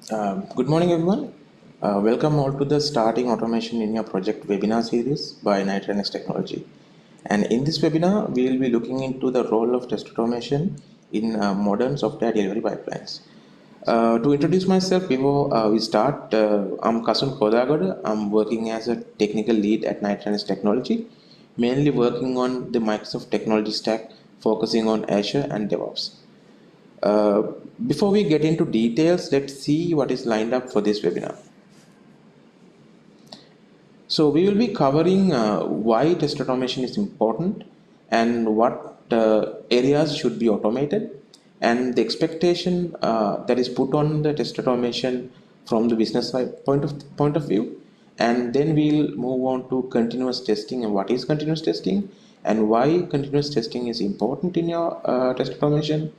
Good morning, everyone. Welcome all to the Starting Automation in Your Project webinar series by Night Technology. And in this webinar, we will be looking into the role of test automation in modern software delivery pipelines. To introduce myself before we start, I'm Kasun Kodagada. I'm working as a technical lead at Night Technology, mainly working on the Microsoft technology stack, focusing on Azure and DevOps. Uh, Before we get into details, let's see what is lined up for this webinar. So we will be covering why test automation is important and what areas should be automated and the expectation that is put on the test automation from the business side point of view. And then we'll move on to continuous testing and what is continuous testing and why continuous testing is important in your test automation.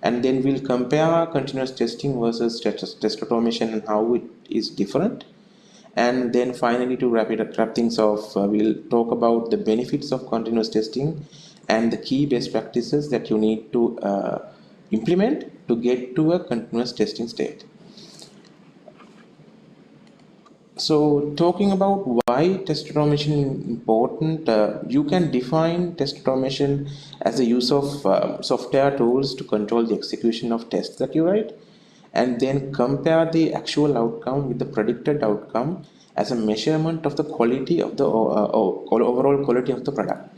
And then we'll compare continuous testing versus test automation and how it is different. And then finally, to wrap things off, we'll talk about the benefits of continuous testing and the key best practices that you need to implement to get to a continuous testing state. So, talking about why test automation is important, you can define test automation as the use of software tools to control the execution of tests that you write, and then compare the actual outcome with the predicted outcome as a measurement of the quality of the overall quality of the product.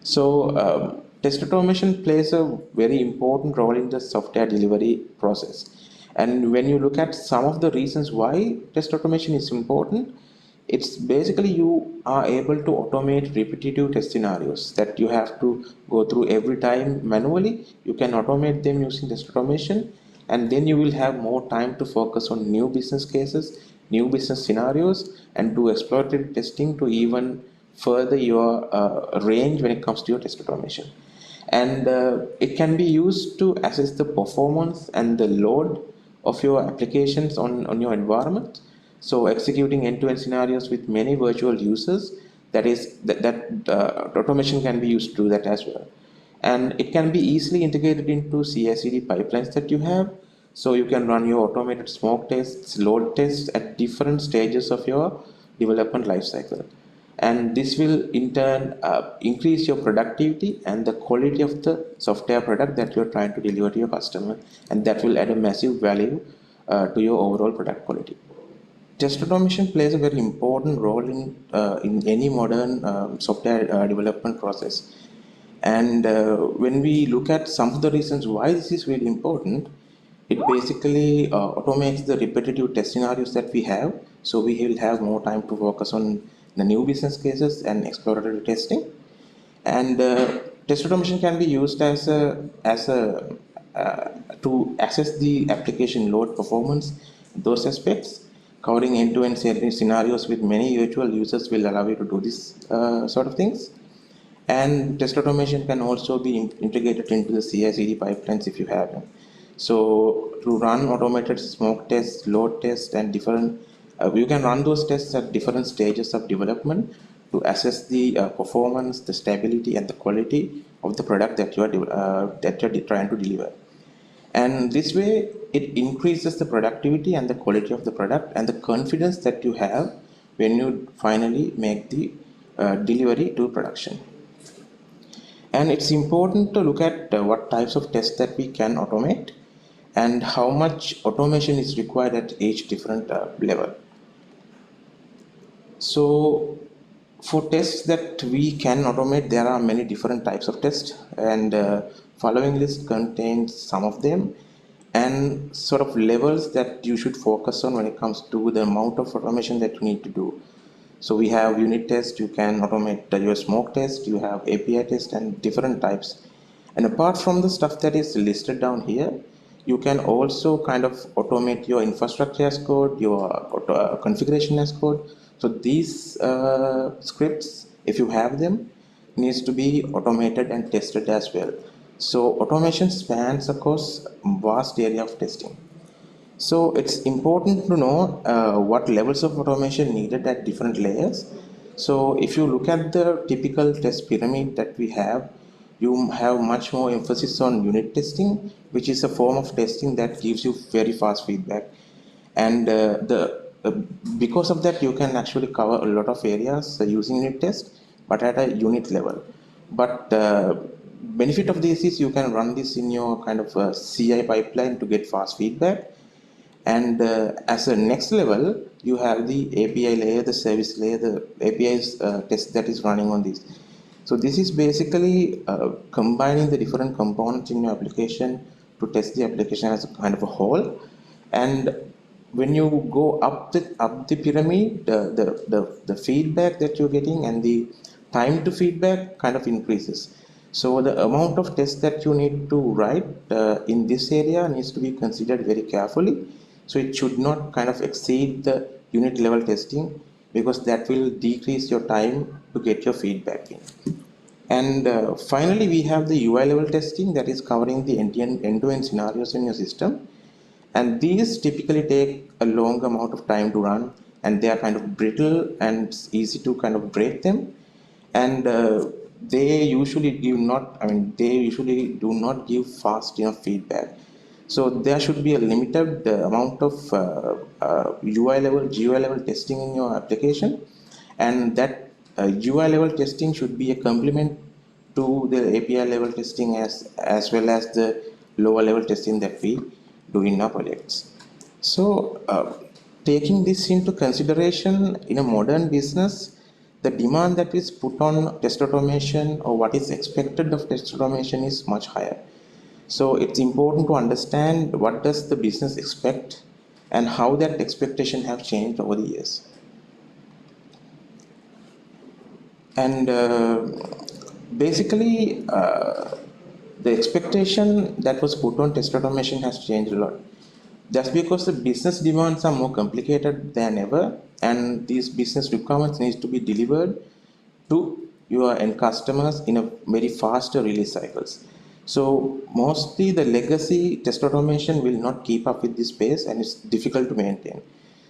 So, test automation plays a very important role in the software delivery process. And when you look at some of the reasons why test automation is important, it's basically you are able to automate repetitive test scenarios that you have to go through every time manually. You can automate them using test automation, and then you will have more time to focus on new business cases, new business scenarios, and do exploratory testing to even further your range when it comes to your test automation. And it can be used to assess the performance and the load of your applications on your environment. So executing end-to-end scenarios with many virtual users, that automation can be used to do that as well. And it can be easily integrated into CI/CD pipelines that you have. So you can run your automated smoke tests, load tests at different stages of your development lifecycle. And this will in turn increase your productivity and the quality of the software product that you're trying to deliver to your customer, and that will add a massive value to your overall product quality. Test automation plays a very important role in any modern software development process. And when we look at some of the reasons why this is really important, it basically automates the repetitive test scenarios that we have. So we will have more time to focus on the new business cases and exploratory testing. And test automation can be used as a to assess the application load performance, those aspects. Covering end-to-end scenarios with many virtual users will allow you to do this sort of things. And test automation can also be integrated into the CI/CD pipelines if you have them. So to run automated smoke tests, load tests, and different, you can run those tests at different stages of development to assess the performance, the stability, and the quality of the product that you're trying to deliver. And this way, it increases the productivity and the quality of the product and the confidence that you have when you finally make the delivery to production. And it's important to look at what types of tests that we can automate and how much automation is required at each different level. So for tests that we can automate, there are many different types of tests, and following list contains some of them and sort of levels that you should focus on when it comes to the amount of automation that you need to do. So we have unit test, you can automate your smoke test, you have API test, and different types. And apart from the stuff that is listed down here, you can also kind of automate your infrastructure as code, your configuration as code. So these scripts, if you have them, needs to be automated and tested as well. So automation spans across vast area of testing. So it's important to know what levels of automation needed at different layers. So if you look at the typical test pyramid that we have, you have much more emphasis on unit testing, which is a form of testing that gives you very fast feedback. And because of that, you can actually cover a lot of areas using unit test, but at a unit level. But benefit of this is you can run this in your kind of CI pipeline to get fast feedback. And as a next level, you have the API layer, the service layer, the API's test that is running on this. So this is basically combining the different components in your application to test the application as a kind of a whole. And when you go up the pyramid, the feedback that you're getting and the time to feedback kind of increases. So the amount of tests that you need to write in this area needs to be considered very carefully. So it should not kind of exceed the unit level testing, because that will decrease your time to get your feedback in. And finally, we have the UI level testing that is covering the end-to-end scenarios in your system. And these typically take a long amount of time to run, and they are kind of brittle and it's easy to kind of break them. And they usually do not give fast enough feedback. So there should be a limited amount of UI level, GUI level testing in your application, and that UI level testing should be a complement to the API level testing as well as the lower level testing that we do in our projects. So taking this into consideration in a modern business, the demand that is put on test automation, or what is expected of test automation, is much higher. So it's important to understand what does the business expect and how that expectation have changed over the years. And basically, the expectation that was put on test automation has changed a lot. That's because the business demands are more complicated than ever, and these business requirements need to be delivered to your end customers in a very faster release cycles. So mostly the legacy test automation will not keep up with this pace, and it's difficult to maintain.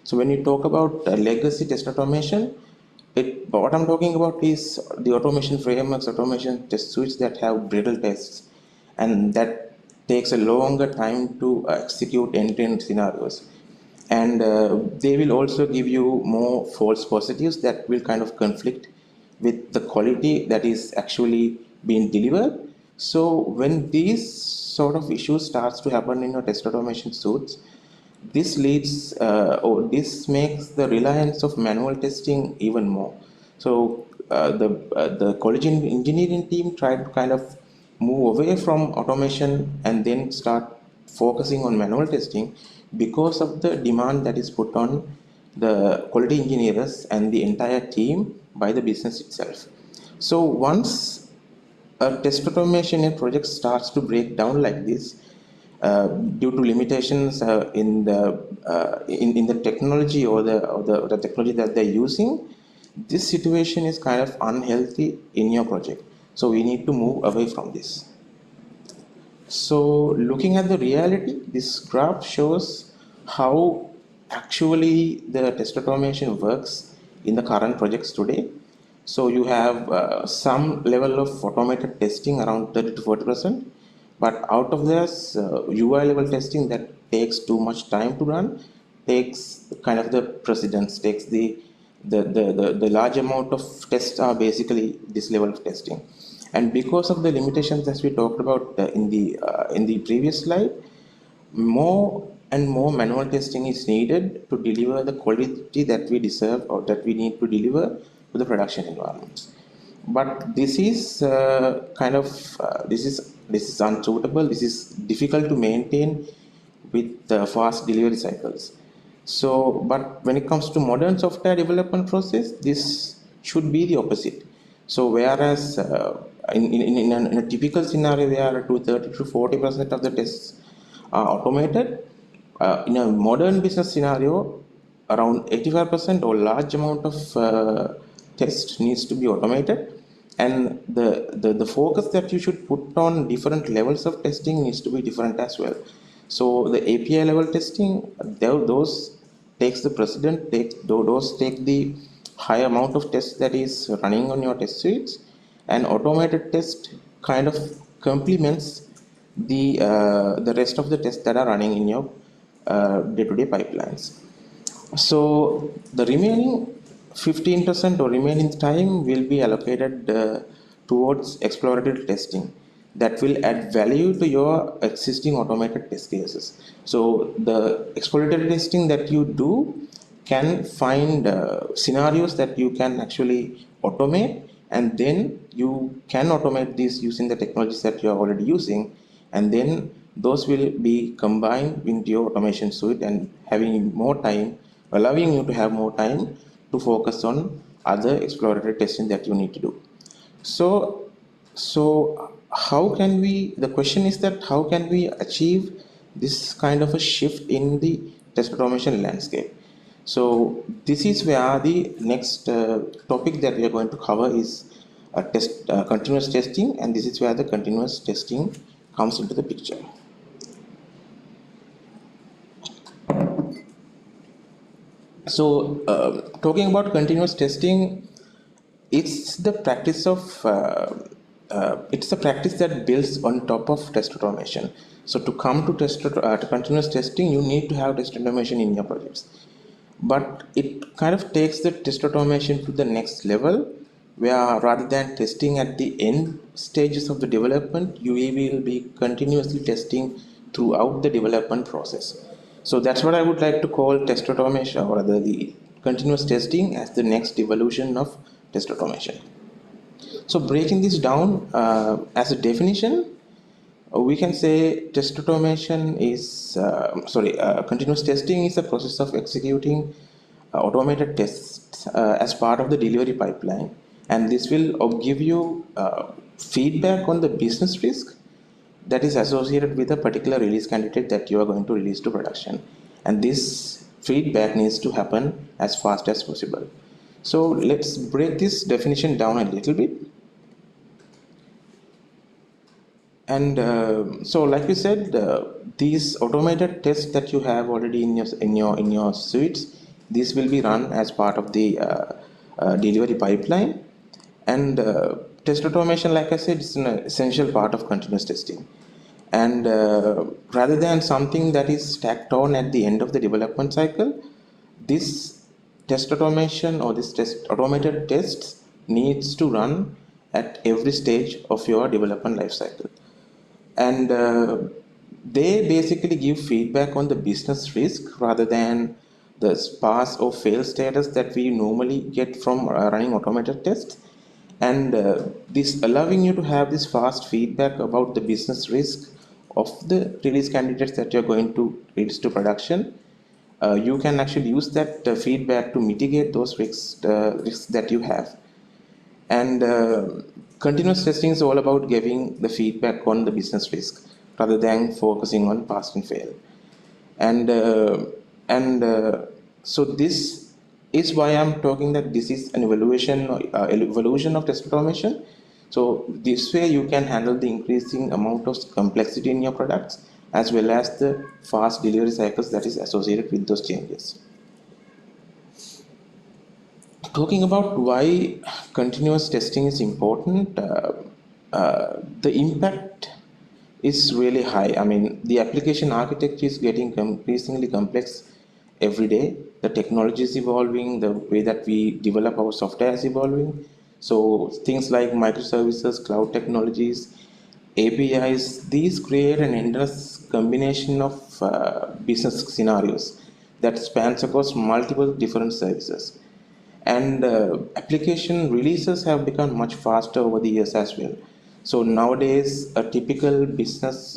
So when you talk about legacy test automation, what I'm talking about is the automation frameworks, automation test suites that have brittle tests, and that takes a longer time to execute end-to-end scenarios. And they will also give you more false positives that will kind of conflict with the quality that is actually being delivered. So when these sort of issues starts to happen in your test automation suites, this makes the reliance of manual testing even more. So the college engineering team tried to kind of move away from automation and then start focusing on manual testing because of the demand that is put on the quality engineers and the entire team by the business itself. So once a test automation project starts to break down like this, due to limitations in the technology or the technology that they're using, this situation is kind of unhealthy in your project. So we need to move away from this. So looking at the reality, this graph shows how actually the test automation works in the current projects today. So you have some level of automated testing around 30 to 40%, but out of this UI level testing that takes too much time to run takes kind of the precedence, takes the large amount of tests are basically this level of testing. And because of the limitations as we talked about in the previous slide, more and more manual testing is needed to deliver the quality that we deserve or that we need to deliver to the production environments. But this is this is unsuitable. This is difficult to maintain with fast delivery cycles. So, but when it comes to modern software development process, this should be the opposite. So, whereas in a typical scenario where 30 to 40% of the tests are automated, in a modern business scenario, around 85% or large amount of test needs to be automated, and the focus that you should put on different levels of testing needs to be different as well. So the API level testing, those takes the precedent, those take the high amount of tests that is running on your test suites, and automated test kind of complements the rest of the tests that are running in your day-to-day pipelines. So the remaining 15% or remaining time will be allocated towards exploratory testing that will add value to your existing automated test cases. So the exploratory testing that you do can find scenarios that you can actually automate, and then you can automate this using the technologies that you are already using, and then those will be combined into your automation suite and having more time, allowing you to have more time to focus on other exploratory testing that you need to do. So how can we, the question is that how can we achieve this kind of a shift in the test automation landscape? So this is where the next topic that we are going to cover is continuous testing, and this is where the continuous testing comes into the picture. So talking about continuous testing, it's the practice of it's a practice that builds on top of test automation. So to come to continuous testing, you need to have test automation in your projects, but it kind of takes the test automation to the next level, where rather than testing at the end stages of the development, you will be continuously testing throughout the development process. So that's what I would like to call test automation, or rather the continuous testing, as the next evolution of test automation. So breaking this down as a definition, we can say test automation is continuous testing is the process of executing automated tests as part of the delivery pipeline, and this will give you feedback on the business risk that is associated with a particular release candidate that you are going to release to production, and this feedback needs to happen as fast as possible. So let's break this definition down a little bit. And so, like we said, these automated tests that you have already in your suites, these will be run as part of the delivery pipeline. And test automation, like I said, is an essential part of continuous testing. And rather than something that is stacked on at the end of the development cycle, this test automation or this automated tests needs to run at every stage of your development lifecycle. And they basically give feedback on the business risk rather than the pass or fail status that we normally get from running automated tests. And this allowing you to have this fast feedback about the business risk of the release candidates that you're going to release to production. You can actually use that feedback to mitigate those risks that you have. And continuous testing is all about giving the feedback on the business risk rather than focusing on pass and fail. And so this is why I'm talking that this is an evolution of test automation. So this way you can handle the increasing amount of complexity in your products, as well as the fast delivery cycles that is associated with those changes. Talking about why continuous testing is important, the impact is really high. I mean, the application architecture is getting increasingly complex every day. The technology is evolving, the way that we develop our software is evolving. So things like microservices, cloud technologies, APIs, these create an endless combination of business scenarios that spans across multiple different services. And application releases have become much faster over the years as well. So nowadays, a typical business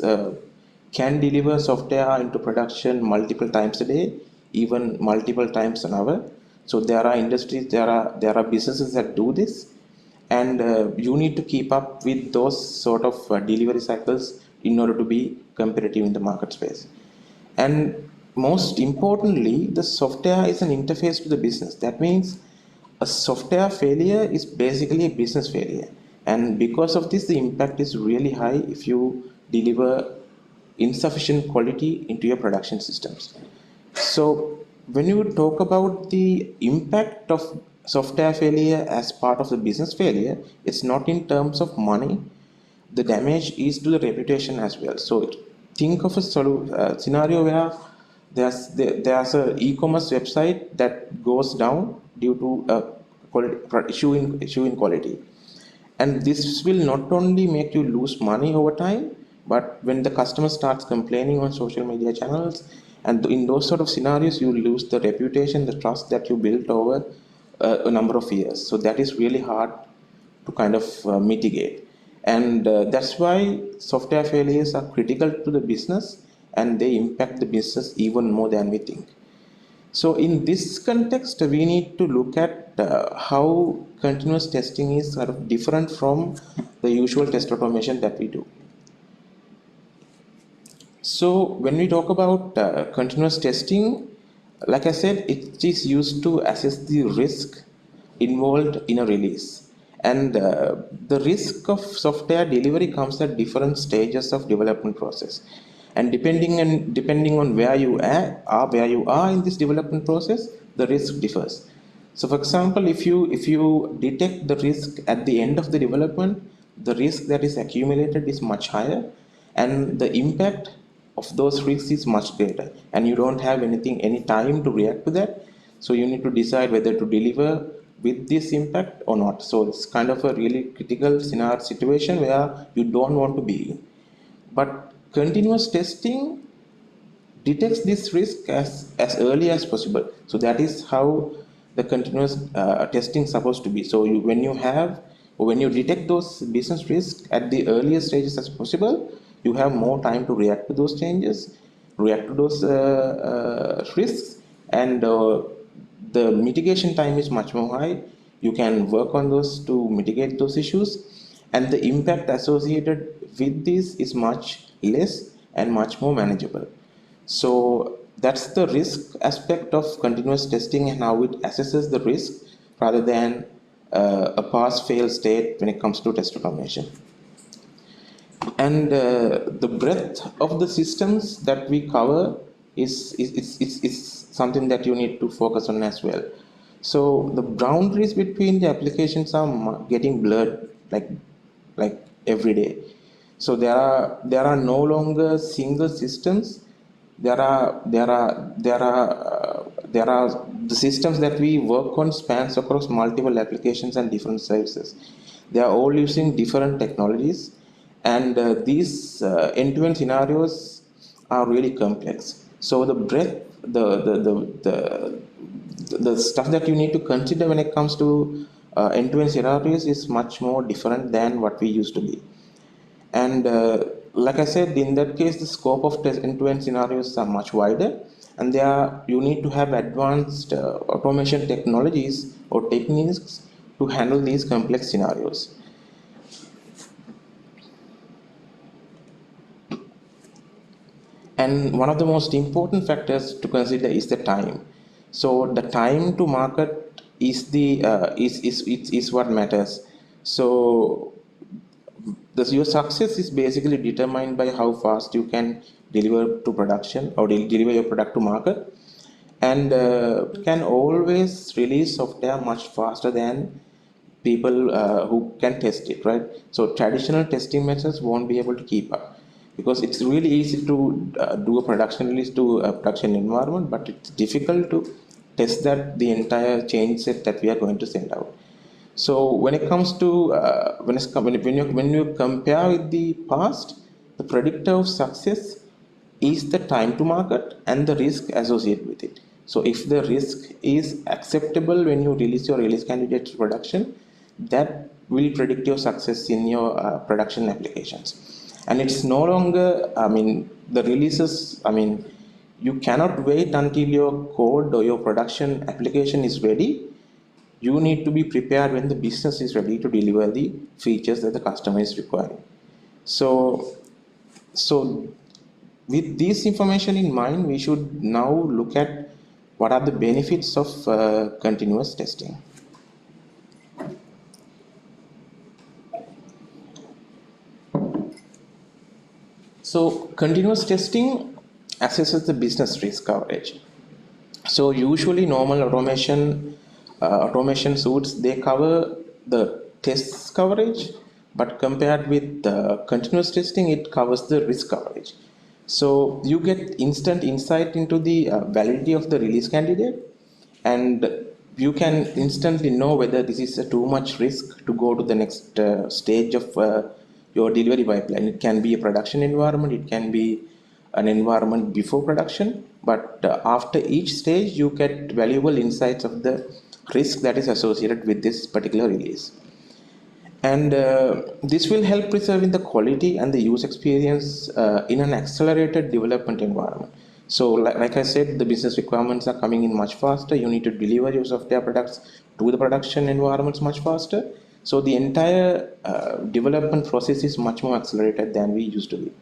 can deliver software into production multiple times a day, even multiple times an hour. So there are industries, there are businesses that do this, and you need to keep up with those sort of delivery cycles in order to be competitive in the market space. And most importantly, the software is an interface to the business. That means a software failure is basically a business failure, and because of this the impact is really high if you deliver insufficient quality into your production systems. So when you talk about the impact of software failure as part of the business failure, it's not in terms of money. The damage is to the reputation as well. So think of a scenario where there's a e-commerce website that goes down due to issue in quality, and this will not only make you lose money over time, but when the customer starts complaining on social media channels, and in those sort of scenarios, you lose the reputation, the trust that you built over a number of years. So that is really hard to kind of mitigate, and that's why software failures are critical to the business, and they impact the business even more than we think. So in this context, we need to look at how continuous testing is sort of different from the usual test automation that we do. So when we talk about continuous testing, like I said, it is used to assess the risk involved in a release. And the risk of software delivery comes at different stages of development process. And depending on where you are in this development process, the risk differs. So for example, if you detect the risk at the end of the development, the risk that is accumulated is much higher, and the impact of those risks is much greater, and you don't have any time to react to that. So you need to decide whether to deliver with this impact or not. So it's kind of a really critical scenario situation where you don't want to be in. But continuous testing detects this risk as early as possible. So that is how the continuous testing is supposed to be. So when you detect those business risks at the earliest stages as possible, you have more time to react to those changes, react to those risks, and the mitigation time is much more high. You can work on those to mitigate those issues, and the impact associated with this is much less and much more manageable. So that's the risk aspect of continuous testing and how it assesses the risk rather than a pass-fail state when it comes to test automation. And the breadth of the systems that we cover is something that you need to focus on as well. So the boundaries between the applications are getting blurred like every day. So there are no longer single systems. There are the systems that we work on spans across multiple applications and different services. They are all using different technologies, and these end-to-end scenarios are really complex. So the breadth, the stuff that you need to consider when it comes to end-to-end scenarios is much more different than what we used to be. And like I said, in that case, the scope of end-to-end scenarios are much wider, and you need to have advanced automation technologies or techniques to handle these complex scenarios. And one of the most important factors to consider is the time. So the time to market is what matters. So your success is basically determined by how fast you can deliver to production or deliver your product to market, and can always release software much faster than people who can test it, right? So traditional testing methods won't be able to keep up, because it's really easy to do a production release to a production environment, but it's difficult to test that the entire change set that we are going to send out. So when it comes to when you compare with the past, the predictor of success is the time to market and the risk associated with it. So if the risk is acceptable when you release your release candidate to production, that will predict your success in your production applications. And it's no longer, the releases, you cannot wait until your code or your production application is ready. You need to be prepared when the business is ready to deliver the features that the customer is requiring. So with this information in mind, we should now look at what are the benefits of continuous testing. So continuous testing assesses the business risk coverage. So usually normal automation suites, they cover the test coverage, but compared with continuous testing, it covers the risk coverage. So you get instant insight into the validity of the release candidate, and you can instantly know whether this is a too much risk to go to the next stage of your delivery pipeline. It can be a production environment, it can be an environment before production, but after each stage you get valuable insights of the risk that is associated with this particular release. And this will help preserving the quality and the use experience in an accelerated development environment. So like I said, the business requirements are coming in much faster. You need to deliver your software products to the production environments much faster. So the entire development process is much more accelerated than we used to be.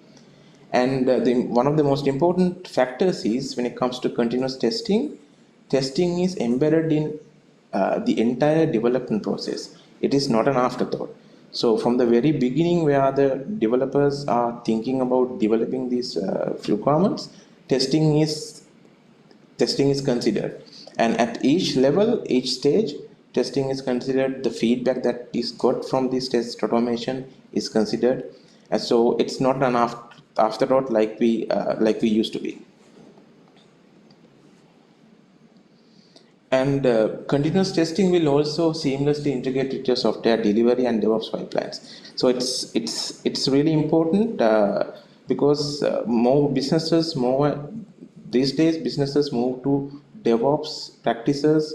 And one of the most important factors is when it comes to continuous testing, testing is embedded in the entire development process. It is not an afterthought. So from the very beginning, where the developers are thinking about developing these requirements, testing is testing is considered, and at each level, each stage, testing is considered. The feedback that is got from this test automation is considered, and so it's not an afterthought like we used to be. And continuous testing will also seamlessly integrate with your software delivery and DevOps pipelines. So it's really important because more businesses more these days businesses move to DevOps practices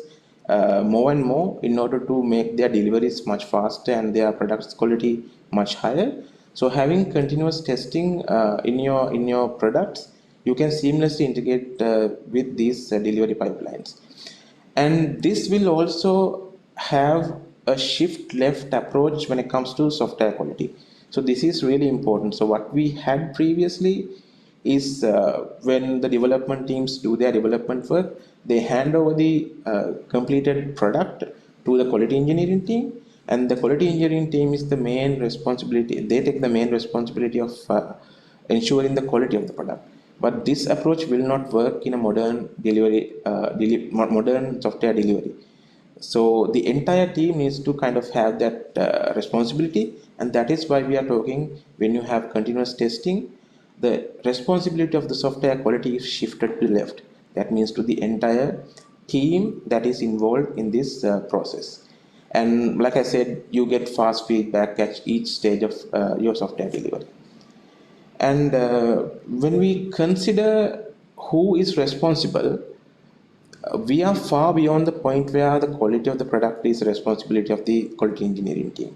more and more in order to make their deliveries much faster and their products quality much higher. So having continuous testing in your products, you can seamlessly integrate with these delivery pipelines. And this will also have a shift left approach when it comes to software quality. So this is really important. So what we had previously is when the development teams do their development work, they hand over the completed product to the quality engineering team, and the quality engineering team is the main responsibility. They take the main responsibility of ensuring the quality of the product. But this approach will not work in a modern modern software delivery. So the entire team needs to kind of have that responsibility, and that is why we are talking, when you have continuous testing, the responsibility of the software quality is shifted to the left. That means to the entire team that is involved in this process. And like I said, you get fast feedback at each stage of your software delivery. And when we consider who is responsible, we are far beyond the point where the quality of the product is the responsibility of the quality engineering team.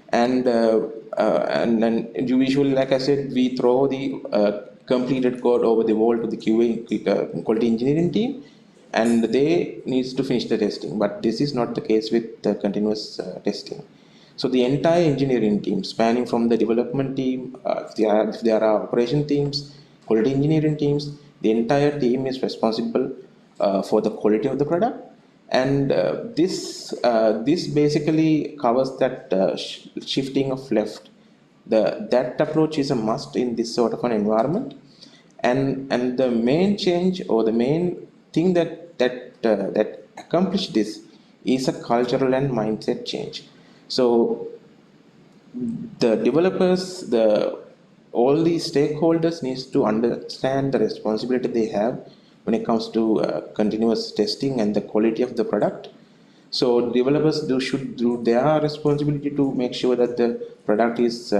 And then usually, like I said, we throw the completed code over the wall to the QA quality engineering team, and they needs to finish the testing. But this is not the case with the continuous testing. So the entire engineering team, spanning from the development team, if there are operation teams, quality engineering teams, the entire team is responsible for the quality of the product. And this basically covers that shifting of left. That approach is a must in this sort of an environment. And the main change, or the main thing that accomplished this, is a cultural and mindset change. So the developers, all the stakeholders needs to understand the responsibility they have when it comes to continuous testing and the quality of the product. So developers should do their responsibility to make sure that the product is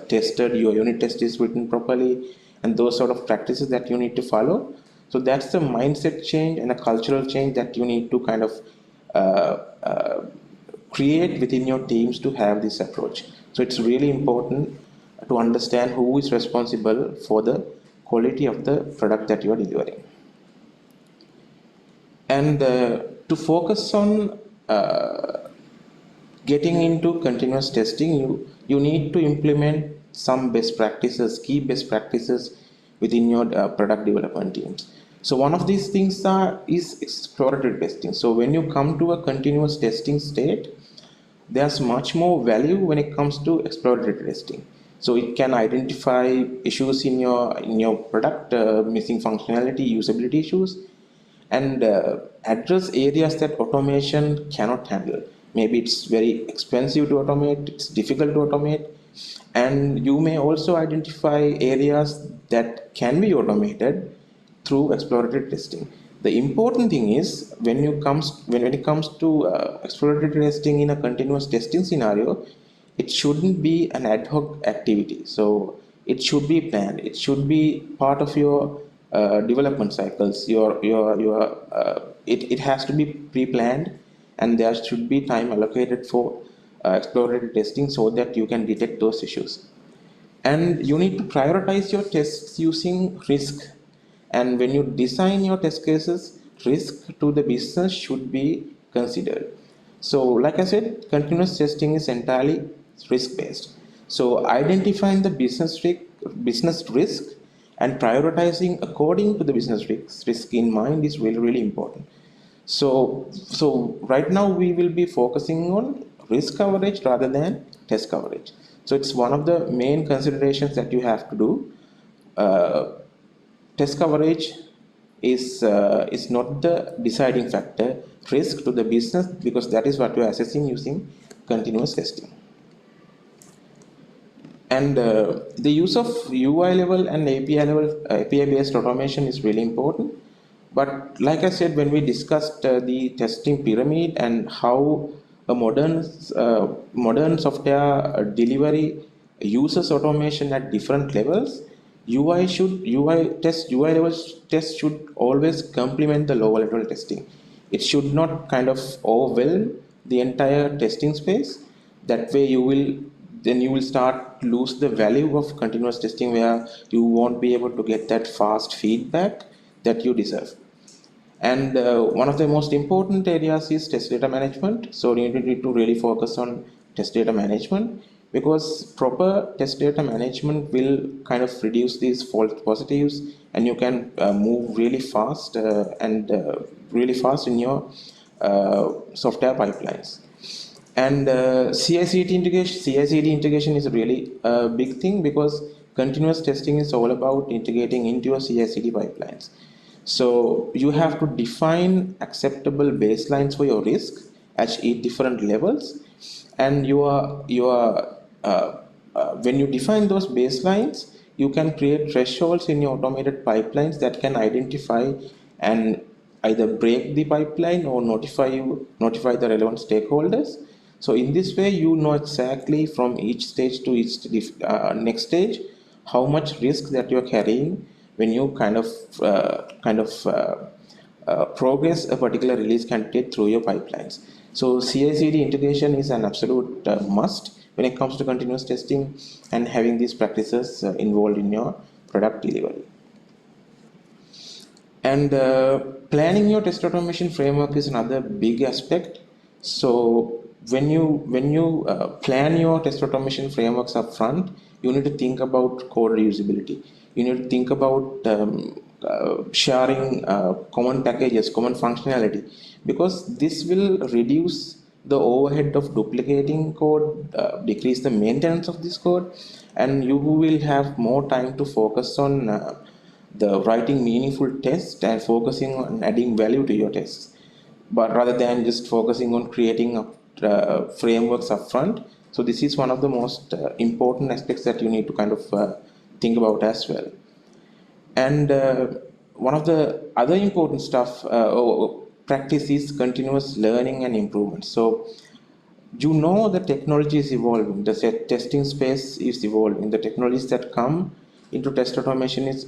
tested, your unit test is written properly, and those sort of practices that you need to follow. So that's the mindset change and a cultural change that you need to kind of create within your teams to have this approach. So it's really important to understand who is responsible for the quality of the product that you are delivering. And to focus on getting into continuous testing, you need to implement some best practices, key best practices within your product development teams. So one of these things is exploratory testing. So when you come to a continuous testing state, there's much more value when it comes to exploratory testing. So it can identify issues in your product, missing functionality, usability issues, and address areas that automation cannot handle. Maybe it's very expensive to automate, it's difficult to automate, And you may also identify areas that can be automated through exploratory testing. The important thing is when it comes to exploratory testing in a continuous testing scenario, it shouldn't be an ad hoc activity. So it should be planned. It should be part of your development cycles. It has to be pre-planned, and there should be time allocated for exploratory testing so that you can detect those issues. And you need to prioritize your tests using risk. And when you design your test cases, risk to the business should be considered. So like I said, continuous testing is entirely risk based. So identifying the business risk and prioritizing according to the business risk in mind is really, really important. So right now we will be focusing on risk coverage rather than test coverage. So it's one of the main considerations that you have to do. Uh, Test coverage is not the deciding factor. Risk to the business, because that is what you are assessing using continuous testing. And the use of UI level and API based automation is really important. But like I said, when we discussed the testing pyramid and how a modern software delivery uses automation at different levels, UI level test should always complement the lower level testing. It should not kind of overwhelm the entire testing space. That way you will start to lose the value of continuous testing, where you won't be able to get that fast feedback that you deserve. And one of the most important areas is test data management. So you need to really focus on test data management, because proper test data management will kind of reduce these false positives, and you can move really fast in your software pipelines. And CI/CD integration is a really big thing, because continuous testing is all about integrating into your CI/CD pipelines. So you have to define acceptable baselines for your risk at each different levels, and when you define those baselines, you can create thresholds in your automated pipelines that can identify and either break the pipeline or notify the relevant stakeholders. So in this way, you know exactly from each stage to each next stage how much risk that you're carrying when you progress a particular release candidate through your pipelines. So CI/CD integration is an absolute must when it comes to continuous testing and having these practices involved in your product delivery. And planning your test automation framework is another big aspect. So when you plan your test automation frameworks up front, you need to think about code reusability. You need to think about sharing common packages, common functionality, because this will reduce the overhead of duplicating code, decrease the maintenance of this code, and you will have more time to focus on the writing meaningful tests and focusing on adding value to your tests, but rather than just focusing on creating frameworks upfront. So this is one of the most important aspects that you need to kind of think about as well. And one of the other important stuff or practice is continuous learning and improvement. So you know the technology is evolving, the testing space is evolving, the technologies that come into test automation is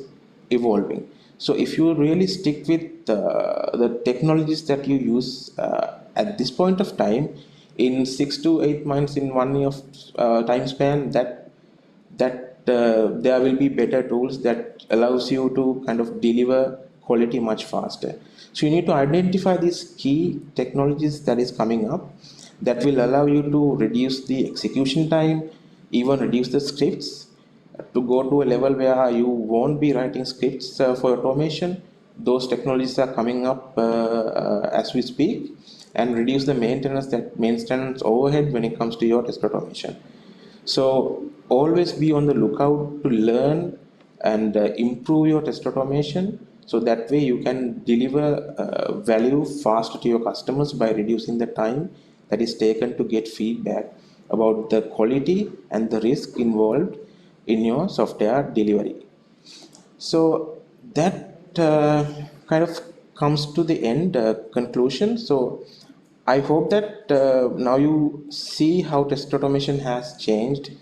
evolving. So if you really stick with the technologies that you use at this point of time, in 6 to 8 months, in 1 year of time span, that there will be better tools that allows you to kind of deliver quality much faster. So you need to identify these key technologies that is coming up that will allow you to reduce the execution time, even reduce the scripts to go to a level where you won't be writing scripts for automation. Those technologies are coming up as we speak, and reduce the maintenance overhead when it comes to your test automation. So always be on the lookout to learn and improve your test automation, so that way you can deliver value faster to your customers by reducing the time that is taken to get feedback about the quality and the risk involved in your software delivery. So that kind of comes to the end conclusion. So I hope that now you see how test automation has changed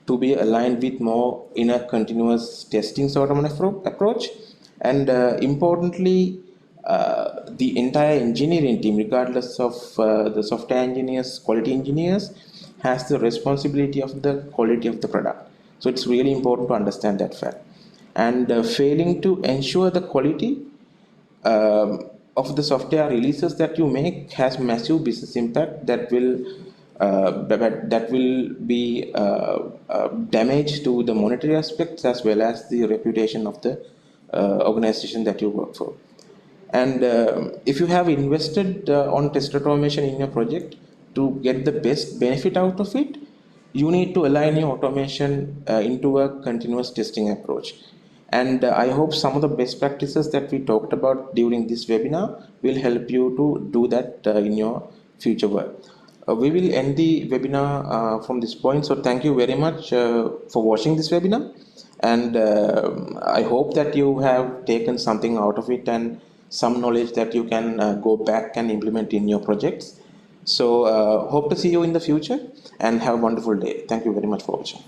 to be aligned with more in a continuous testing sort of an approach, and importantly, the entire engineering team, regardless of the software engineers, quality engineers, has the responsibility of the quality of the product. So it's really important to understand that fact. And failing to ensure the quality of the software releases that you make has massive business impact that will be damage to the monetary aspects as well as the reputation of the organization that you work for. And if you have invested on test automation in your project to get the best benefit out of it, you need to align your automation into a continuous testing approach. And I hope some of the best practices that we talked about during this webinar will help you to do that in your future work. We will end the webinar from this point. So thank you very much for watching this webinar. And I hope that you have taken something out of it and some knowledge that you can go back and implement in your projects. So hope to see you in the future and have a wonderful day. Thank you very much for watching.